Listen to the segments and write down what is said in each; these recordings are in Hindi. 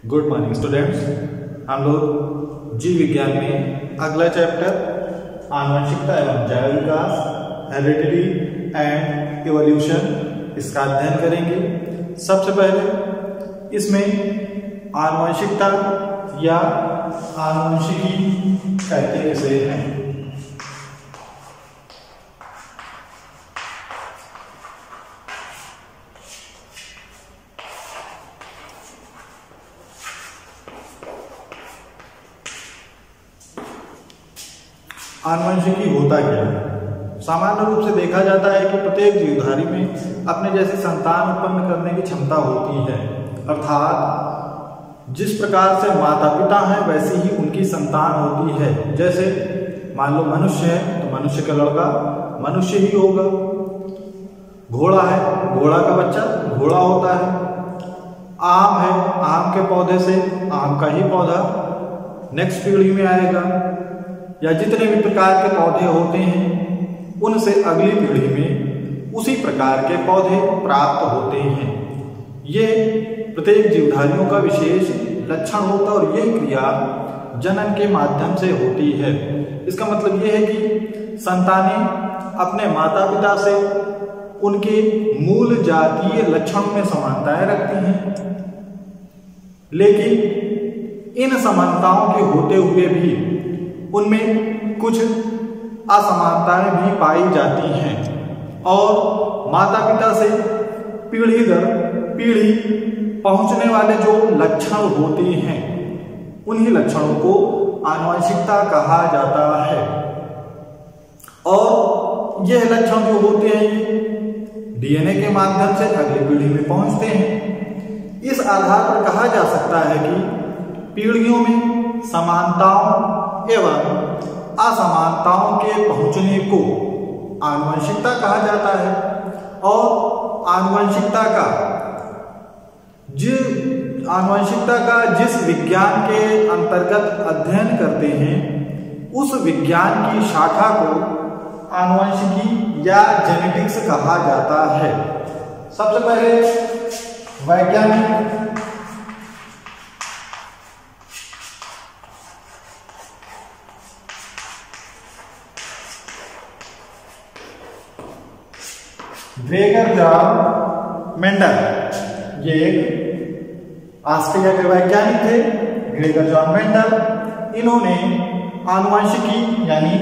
Good morning students. हम लोग जीव विज्ञान में अगला चैप्टर आनुवंशिकता एवं जैव विकास, हेरिडिटी एंड इवोल्यूशन, इसका अध्ययन करेंगे। सबसे पहले इसमें आनुवंशिकता या आनुवंशिकी कहते किसे हैं। आनुवंशिकी होता क्या है? सामान्य रूप से देखा जाता है कि प्रत्येक जीवधारी में अपने जैसी संतान उत्पन्न करने की क्षमता होती है, अर्थात जिस प्रकार से माता पिता हैं वैसी ही उनकी संतान होती है। जैसे मान लो मनुष्य है तो मनुष्य का लड़का मनुष्य ही होगा, घोड़ा है घोड़ा का बच्चा घोड़ा होता है, आम है आम के पौधे से आम का ही पौधा नेक्स्ट पीढ़ी में आएगा, या जितने भी प्रकार के पौधे होते हैं उनसे अगली पीढ़ी में उसी प्रकार के पौधे प्राप्त होते हैं। ये प्रत्येक जीवधारियों का विशेष लक्षण होता है और यह क्रिया जनन के माध्यम से होती है। इसका मतलब यह है कि संतानें अपने माता पिता से उनके मूल जातीय लक्षणों में समानताएं रखती हैं, लेकिन इन समानताओं के होते हुए भी उनमें कुछ असमानताएं भी पाई जाती हैं और माता पिता से पीढ़ी दर पीढ़ी पहुंचने वाले जो लक्षण होते हैं उन्हीं लक्षणों को आनुवंशिकता कहा जाता है। और यह लक्षण जो होते हैं डीएनए के माध्यम से अगली पीढ़ी में पहुंचते हैं। इस आधार पर कहा जा सकता है कि पीढ़ियों में समानताओं एवं असमानताओं के पहुंचने को आनुवंशिकता कहा जाता है। और आनुवंशिकता का जिस विज्ञान के अंतर्गत अध्ययन करते हैं उस विज्ञान की शाखा को आनुवंशिकी या जेनेटिक्स कहा जाता है। सबसे पहले वैज्ञानिक ग्रेगर जॉन मेंडल, ये एक ऑस्ट्रिया के वैज्ञानिक थे, ग्रेगर जॉन मेंडल। इन्होंने आनुवंशिकी यानी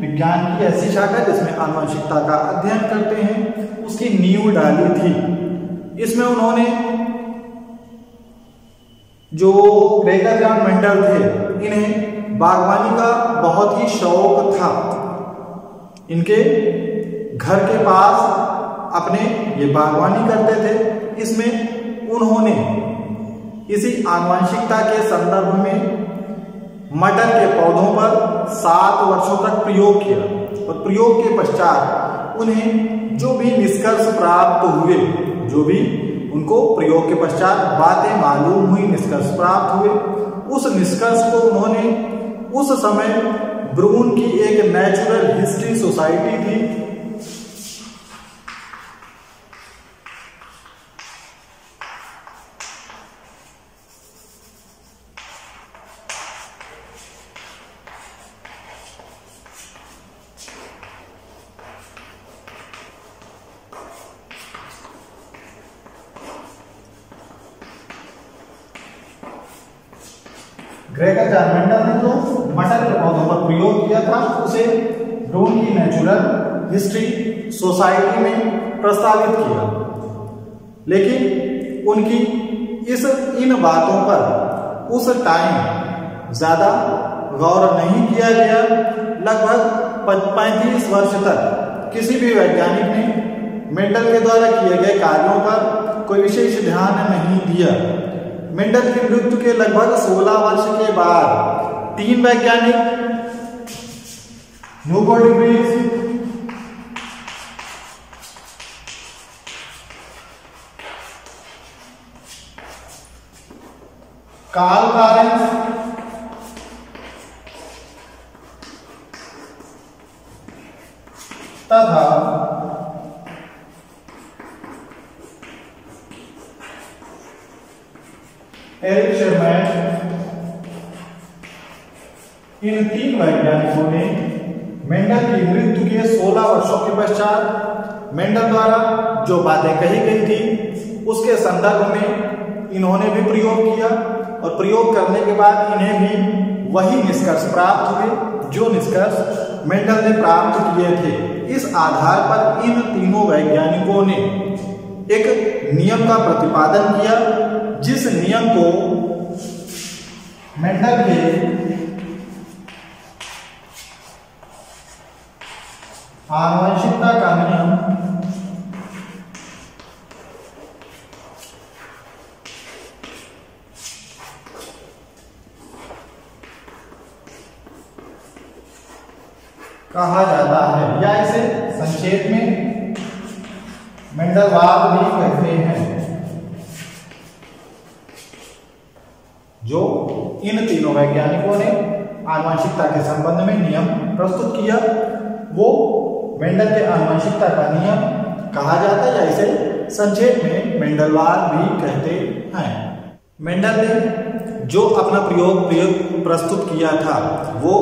विज्ञान की ऐसी शाखा जिसमें आनुवंशिकता का अध्ययन करते हैं उसकी नींव डाली थी। इसमें उन्होंने जो ग्रेगर जॉन मेंडल थे इन्हें बागवानी का बहुत ही शौक था। इनके घर के पास अपने ये बागवानी करते थे। इसमें उन्होंने इसी आनुवंशिकता के संदर्भ में मटर के पौधों पर 7 वर्षों तक प्रयोग किया और प्रयोग के पश्चात उन्हें जो भी निष्कर्ष प्राप्त हुए, जो भी उनको प्रयोग के पश्चात बातें मालूम हुई, निष्कर्ष प्राप्त हुए, उस निष्कर्ष को उन्होंने उस समय ब्रून की एक नेचुरल हिस्ट्री सोसाइटी थी ग्रेगर जॉन मेंडल ने जो मटर के पौधों पर प्रयोग किया था उसे ब्रून की नेचुरल हिस्ट्री सोसाइटी में प्रस्तावित किया, लेकिन उनकी इन बातों पर उस टाइम ज्यादा गौर नहीं किया गया। लगभग 35 वर्ष तक किसी भी वैज्ञानिक ने मेंडल के द्वारा किए गए कार्यों पर कोई विशेष ध्यान नहीं दिया। मेंडल की मृत्यु के लगभग 16 वर्ष के बाद 3 वैज्ञानिक न्यूपोर्ट डिग्रीज, कार्ल लॉरेंस तथा एरिक शेरमैन इन 3 वैज्ञानिकों ने मेंडल की मृत्यु के 16 वर्षों के पश्चात मेंडल द्वारा जो बातें कही गई थी उसके संदर्भ में इन्होंने भी प्रयोग किया, और प्रयोग करने के बाद इन्हें भी वही निष्कर्ष प्राप्त हुए जो निष्कर्ष मेंडल ने प्राप्त किए थे। इस आधार पर इन तीनों वैज्ञानिकों ने एक नियम का प्रतिपादन किया, जिस नियम को मेंडल के आनुवंशिकता का नियम कहा जाता है, या इसे संक्षेप में मेंडलवाद भी कहते हैं। जो इन तीनों वैज्ञानिकों ने आनुवंशिकता के संबंध में नियम प्रस्तुत किया वो मेंडल के आनुवंशिकता का नियम कहा जाता है, या इसे संक्षेप में मेंडलवाद भी कहते हैं। मेंडल ने जो अपना प्रयोग प्रस्तुत किया था वो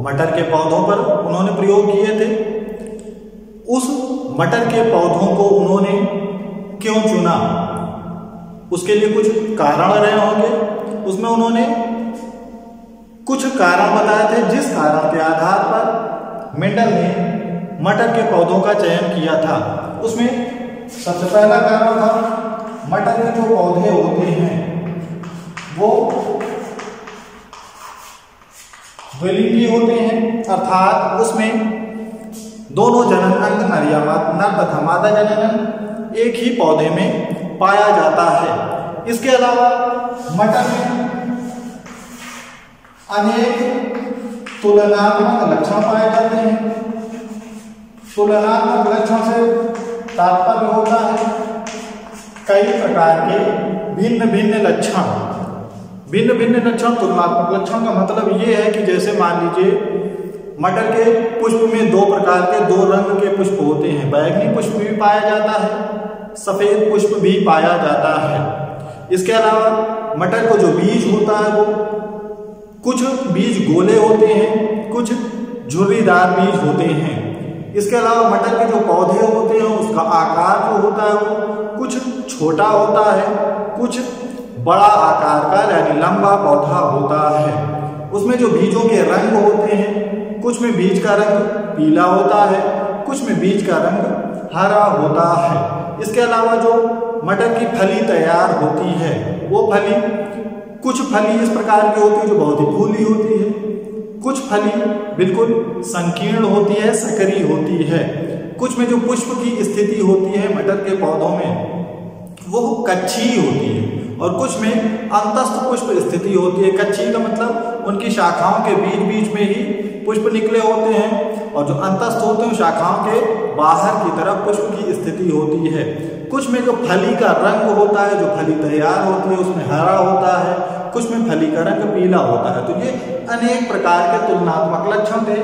मटर के पौधों पर उन्होंने प्रयोग किए थे। उस मटर के पौधों को उन्होंने क्यों चुना, उसके लिए कुछ कारण रहे होंगे। उसमें उन्होंने कुछ कारण बताए थे, जिस कारण के आधार पर मेंडल ने मटर के पौधों का चयन किया था। उसमें सबसे पहला कारण था मटर के जो पौधे होते हैं वो द्विलिंगी होते हैं, अर्थात उसमें दोनों जनन अंग नर तथा मादा जनन अंग एक ही पौधे में पाया जाता है। इसके अलावा मटर में अनेक तुलनात्मक लक्षण पाए जाते हैं। तुलनात्मक लक्षण से तात्पर्य होता है कई प्रकार के भिन्न भिन्न लक्षण। तुलनात्मक लक्षण का मतलब ये है कि जैसे मान लीजिए मटर के पुष्प में 2 प्रकार के 2 रंग के पुष्प होते हैं। बैंगनी पुष्प भी पाया जाता है, सफेद पुष्प भी पाया जाता है। इसके अलावा मटर को जो बीज होता है वो कुछ बीज गोले होते हैं, कुछ झुर्रीदार बीज होते हैं। इसके अलावा मटर के जो पौधे होते हैं उसका आकार जो होता है वो कुछ छोटा होता है, कुछ बड़ा आकार का यानी लंबा पौधा होता है। उसमें जो बीजों के रंग होते हैं, कुछ में बीज का रंग पीला होता है, कुछ में बीज का रंग हरा होता है। इसके अलावा जो मटर की फली तैयार होती है वो कुछ फली इस प्रकार की होती है जो बहुत ही फूली होती है, कुछ फली बिल्कुल संकीर्ण होती है, सकरी होती है। कुछ में जो पुष्प की स्थिति होती है मटर के पौधों में वो कच्ची होती है, और कुछ में अंतस्थ पुष्प स्थिति होती है। कच्ची का मतलब उनकी शाखाओं के बीच में ही पुष्प निकले होते हैं, और जो अंतस्थ होते हैं शाखाओं के बाहर की तरफ पुष्प की स्थिति होती है। कुछ में जो फली का रंग होता है, जो फली तैयार होती है उसमें हरा होता है, कुछ में फली का रंग पीला होता है। तो ये अनेक प्रकार के तुलनात्मक लक्षण थे,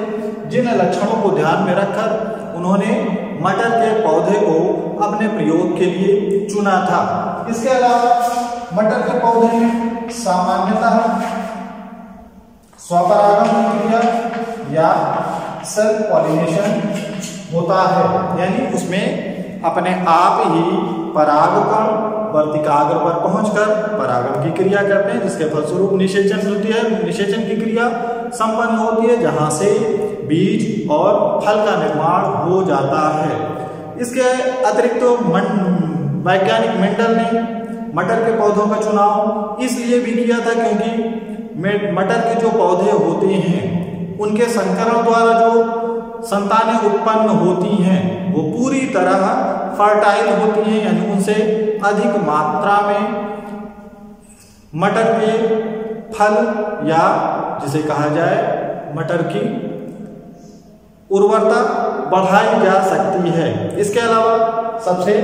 जिन लक्षणों को ध्यान में रखकर उन्होंने मटर के पौधे को अपने प्रयोग के लिए चुना था। इसके अलावा मटर के पौधे में सामान्यतः स्वपरागण क्रिया या सेल्फ पॉलिनेशन होता है, यानी उसमें अपने आप ही परागकण वर्तिकाग्र पर पहुंचकर परागण की क्रिया करते हैं, जिसके फलस्वरूप निषेचन होती है। निषेचन की क्रिया संपन्न होती है जहां से बीज और फल का निर्माण हो जाता है। इसके अतिरिक्त वैज्ञानिक मेंडल ने मटर के पौधों का चुनाव इसलिए भी किया था क्योंकि मटर के जो पौधे होते हैं उनके संकरण द्वारा जो संतानें उत्पन्न होती हैं वो पूरी तरह फर्टाइल होती हैं, यानी उनसे अधिक मात्रा में मटर के फल या जिसे कहा जाए मटर की उर्वरता बढ़ाई जा सकती है। इसके अलावा सबसे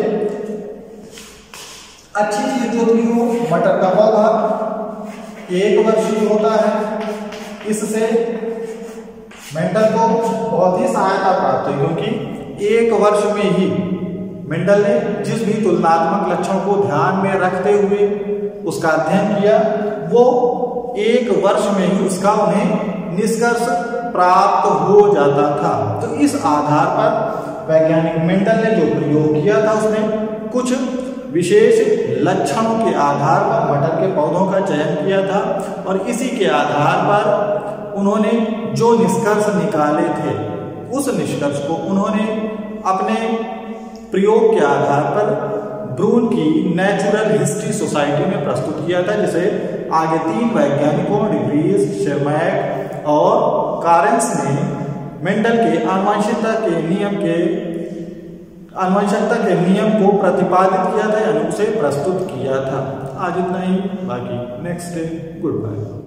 अच्छी चीज जो थी वो मटर का पौधा 1 वर्षीय होता है। इससे मेंडल को बहुत ही सहायता प्राप्त हुई, क्योंकि 1 वर्ष में ही मेंडल ने जिस भी तुलनात्मक लक्षण को ध्यान में रखते हुए उसका अध्ययन किया वो 1 वर्ष में ही उसका उन्हें निष्कर्ष प्राप्त हो जाता था। तो इस आधार पर वैज्ञानिक मेंडल ने जो प्रयोग किया था उसने कुछ विशेष लक्षणों के आधार पर मटर के पौधों का चयन किया था और इसी के आधार पर उन्होंने जो निष्कर्ष निकाले थे उस निष्कर्ष को उन्होंने अपने प्रयोग के आधार पर ब्रून की नेचुरल हिस्ट्री सोसाइटी में प्रस्तुत किया था। जैसे आगे 3 वैज्ञानिकों डिव्रीज, शेरमैक और कारेंस ने मेंडल के आनुवंशिकता के नियम को प्रतिपादित किया था यानी उसे प्रस्तुत किया था। आज इतना ही, बाकी नेक्स्ट डे। Good bye.